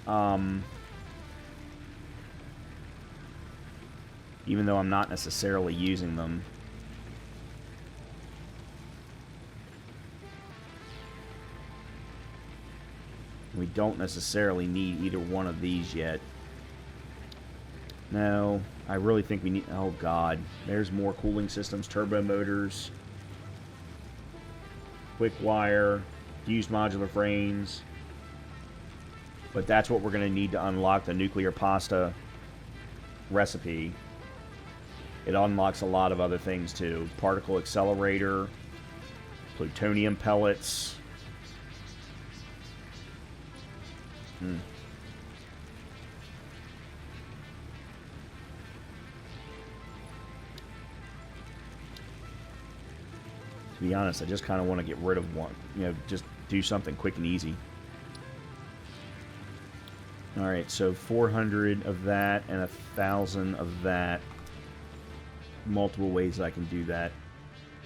Even though I'm not necessarily using them. We don't necessarily need either one of these yet. No, I really think we need... Oh, God. There's more cooling systems, turbo motors, quick wire, fused modular frames. But that's what we're going to need to unlock the nuclear pasta recipe. It unlocks a lot of other things, too. Particle accelerator, plutonium pellets... To be honest, I just kind of want to get rid of one. You know, just do something quick and easy. Alright, so 400 of that and 1,000 of that. Multiple ways I can do that.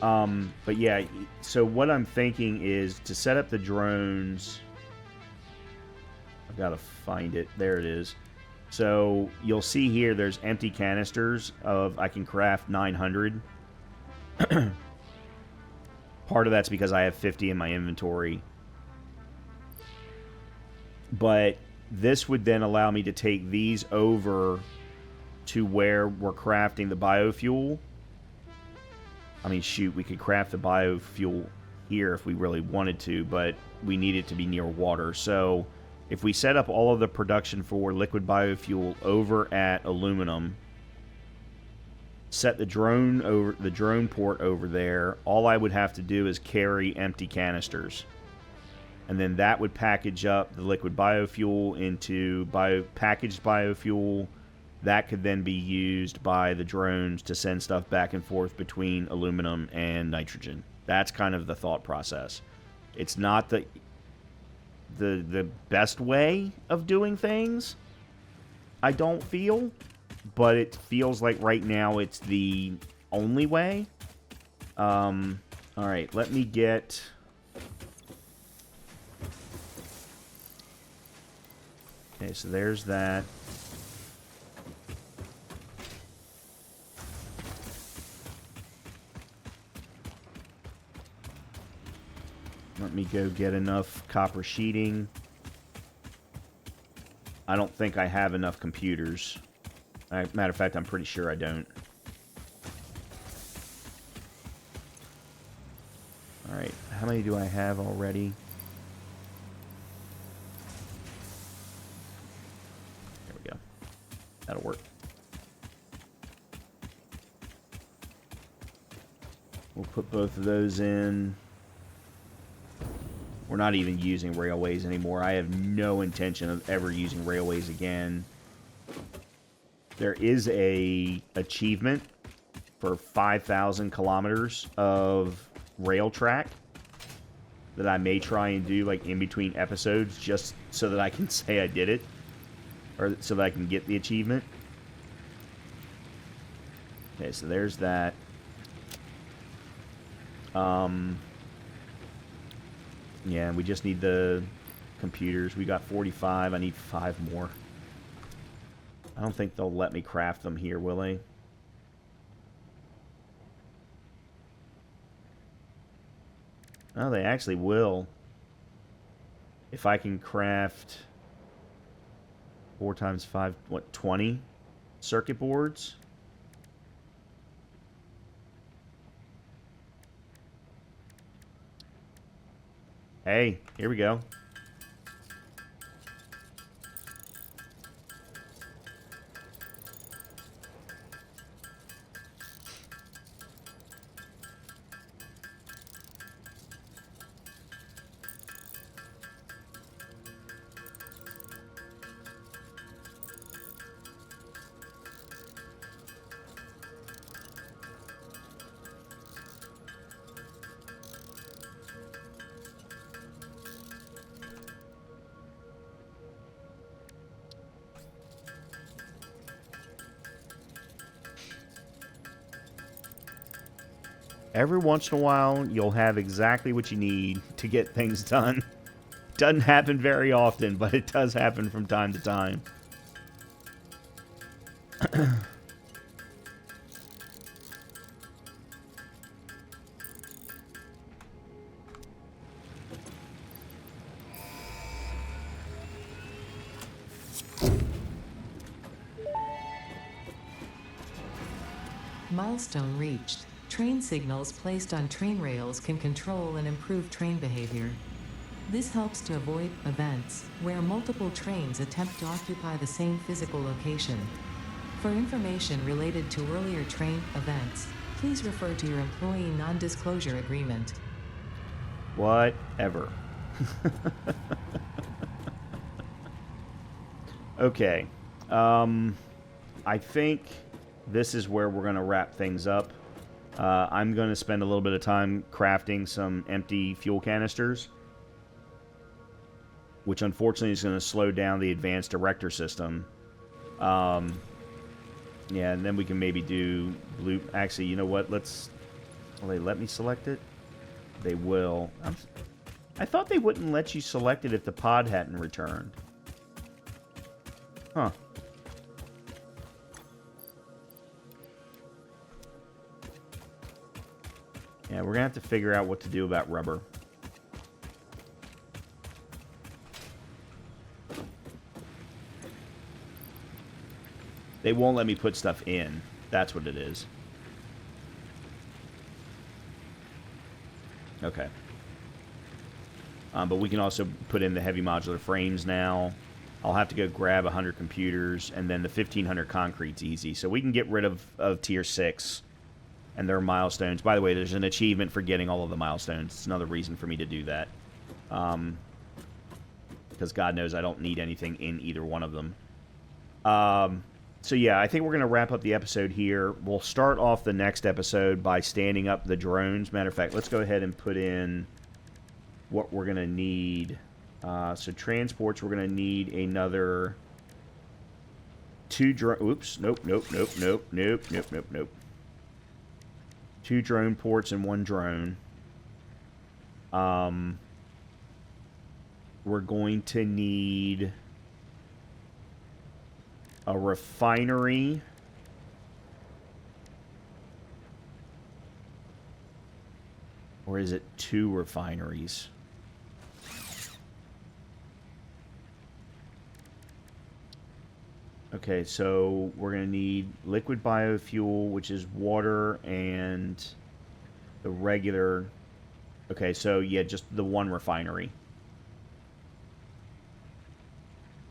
But yeah, so what I'm thinking is to set up the drones... I've got to find it. There it is. So you'll see here there's empty canisters of I can craft 900. Part of that's because I have 50 in my inventory. But this would then allow me to take these over to where we're crafting the biofuel. I mean, shoot, we could craft the biofuel here if we really wanted to, but we need it to be near water. So if we set up all of the production for liquid biofuel over at aluminum, set the drone port over there, all I would have to do is carry empty canisters. And then that would package up the liquid biofuel into packaged biofuel. That could then be used by the drones to send stuff back and forth between aluminum and nitrogen. That's kind of the thought process. It's not the best way of doing things, I don't feel, but it feels like right now it's the only way. Alright, let me get... Okay, so there's that. Let me go get enough copper sheeting. I don't think I have enough computers. Matter of fact, I'm pretty sure I don't. Alright, how many do I have already? There we go. That'll work. We'll put both of those in. We're not even using railways anymore. I have no intention of ever using railways again. There is a achievement for 5,000 kilometers of rail track that I may try and do like in between episodes just so that I can say I did it, or so that I can get the achievement. Okay, so there's that. Yeah, we just need the computers. We got 45. I need 5 more. I don't think they'll let me craft them here, will they? Oh, they actually will. If I can craft 4 times 5, what, 20 circuit boards? Hey, here we go. Every once in a while, you'll have exactly what you need to get things done. Doesn't happen very often, but it does happen from time to time. Milestone reached. Train signals placed on train rails can control and improve train behavior. This helps to avoid events where multiple trains attempt to occupy the same physical location. For information related to earlier train events, please refer to your employee non-disclosure agreement. Whatever. Okay. I think this is where we're going to wrap things up. I'm going to spend a little bit of time crafting some empty fuel canisters, which unfortunately is going to slow down the advanced director system. Yeah, and then we can maybe do blue. Actually, you know what? Will they let me select it? They will. I thought they wouldn't let you select it if the pod hadn't returned. Huh. Yeah, we're going to have to figure out what to do about rubber. They won't let me put stuff in. That's what it is. Okay. But we can also put in the heavy modular frames now. I'll have to go grab 100 computers, and then the 1,500 concrete's easy. So we can get rid of Tier 6 and their milestones. By the way, there's an achievement for getting all of the milestones. It's another reason for me to do that. Because God knows I don't need anything in either one of them. So yeah, I think we're going to wrap up the episode here. We'll start off the next episode by standing up the drones. Matter of fact, let's go ahead and put in what we're going to need. So transports, we're going to need another 2 drone... Oops. Nope. 2 drone ports and 1 drone. We're going to need a refinery. Or is it 2 refineries? Okay, so we're going to need liquid biofuel, which is water and the regular Okay, so yeah, just the one refinery.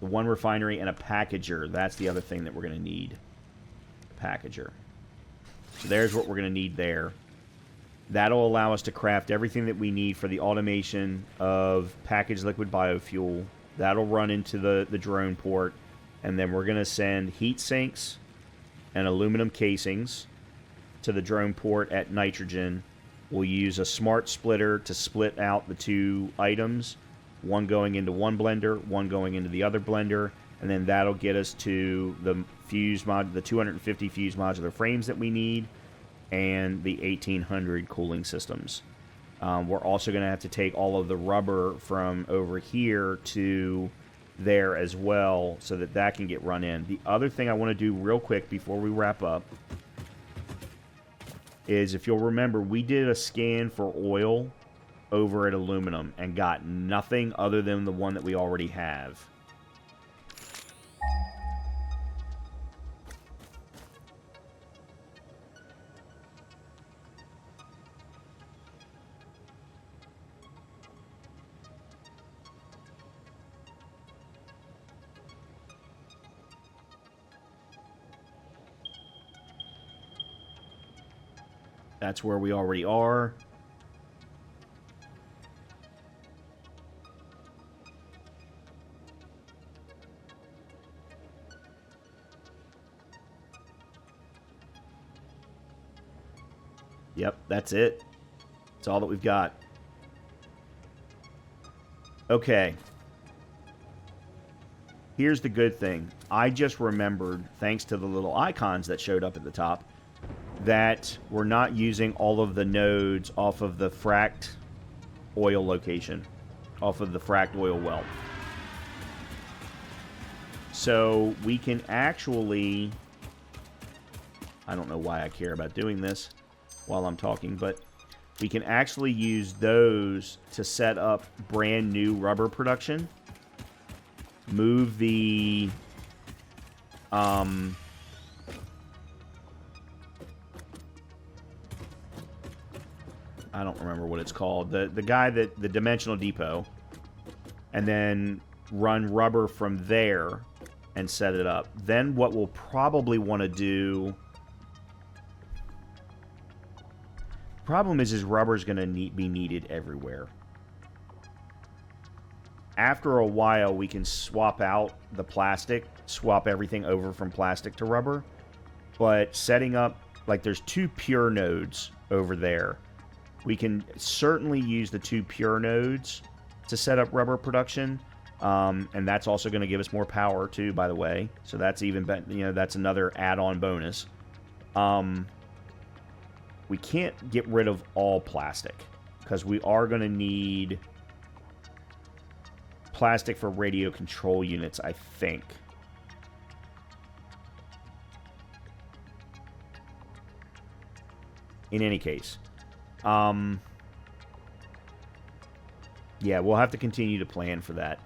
The one refinery and a packager. That's the other thing that we're going to need. Packager. So there's what we're going to need there. That'll allow us to craft everything that we need for the automation of packaged liquid biofuel. That'll run into the drone port. And then we're going to send heat sinks and aluminum casings to the drone port at nitrogen. We'll use a smart splitter to split out the two items. One going into one blender, one going into the other blender. And then that'll get us to the the 250 fused modular frames that we need, and the 1800 cooling systems. We're also going to have to take all of the rubber from over here to there as well, so that that can get run in. The other thing I want to do real quick before we wrap up is, if you'll remember, we did a scan for oil over at aluminum and got nothing other than the one that we already have. That's where we already are. Yep, that's it. That's all that we've got. Okay. Here's the good thing. I just remembered, thanks to the little icons that showed up at the top, that we're not using all of the nodes off of the fracked oil location, off of the fracked oil well. So we can actually, I don't know why I care about doing this while I'm talking, but we can actually use those to set up brand new rubber production. Move the I don't remember what it's called. The guy that the dimensional depot, and then run rubber from there and set it up. Then what we'll probably want to do. Problem is rubber's going to be needed everywhere. After a while, we can swap out the plastic, swap everything over from plastic to rubber. But setting up, like, there's two pure nodes over there. We can certainly use the two pure nodes to set up rubber production. And that's also going to give us more power, too, by the way. So that's even better, you know, that's another add-on bonus. We can't get rid of all plastic, because we are going to need plastic for radio control units, I think. In any case. Yeah, we'll have to continue to plan for that.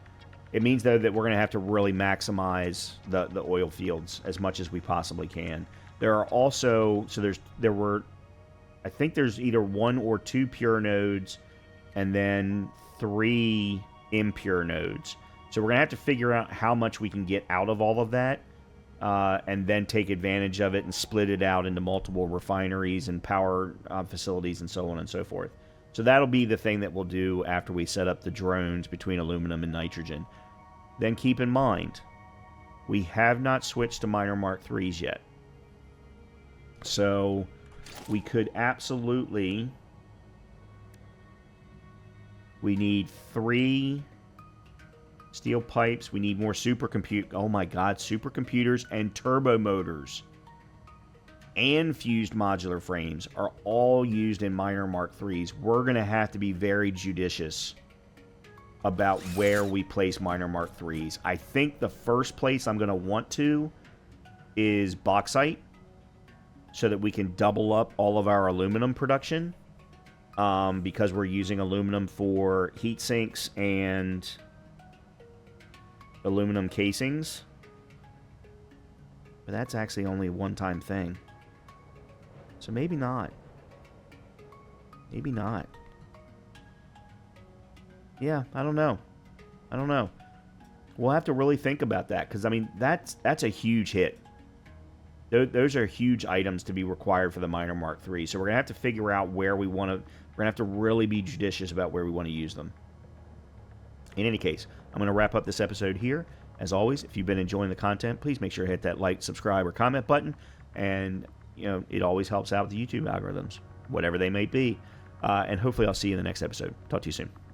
It means, though, that we're going to have to really maximize the oil fields as much as we possibly can. There are also, I think there's either 1 or 2 pure nodes and then 3 impure nodes. So we're going to have to figure out how much we can get out of all of that, and then take advantage of it and split it out into multiple refineries and power facilities and so on and so forth. So that'll be the thing that we'll do after we set up the drones between aluminum and nitrogen. Then keep in mind, we have not switched to minor Mark IIIs yet. So we could absolutely... We need 3 steel pipes. We need more oh my god, supercomputers and turbo motors and fused modular frames are all used in minor Mark IIIs. We're going to have to be very judicious about where we place minor Mark IIIs. I think the first place I'm going to want to is bauxite, so that we can double up all of our aluminum production, because we're using aluminum for heat sinks and aluminum casings. But that's actually only a one-time thing. So maybe not. Maybe not. Yeah, I don't know. We'll have to really think about that, because I mean that's a huge hit. Those are huge items to be required for the Miner Mark III. So we're gonna have to figure out where we want to. We're gonna have to really be judicious about where we want to use them. In any case, I'm gonna wrap up this episode here. As always, if you've been enjoying the content, please make sure to hit that like, subscribe, or comment button. And it always helps out with the YouTube algorithms, whatever they may be. And hopefully I'll see you in the next episode. Talk to you soon.